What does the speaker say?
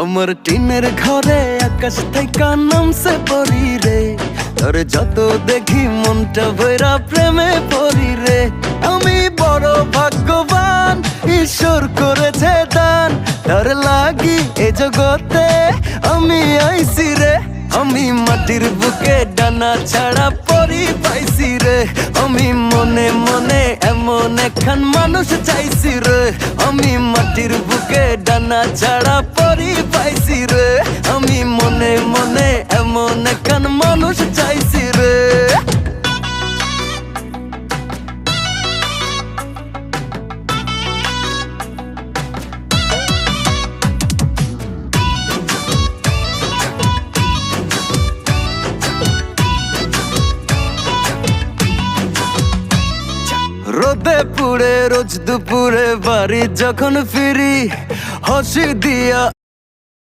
আমার টিনের ঘরে আকাশ থেকে নামছে পরি রে, তোর যত দেখি মনটা ভৈরা প্রেমে পরি রে। আমি বড় ভাগ্যবান, ঈশ্বর করেছে দান, তার লাগি এ জগতে আমি আইছি রে। আমি মাটির বুকে ডানা ছাড়া পরি পাইছি রে, আমি মনে মনে এমন একখান মানুষ চাইছি রে। আমি মাটির বুকে ডানা ছাড়া পরি পাইছি রে, আমি মনে মনে এমন একখান মানুষ চাইছি রে। রোদে পুড়ে রোজ দুপুরে বাড়ি যখন ফিরি, হাসি দিয়া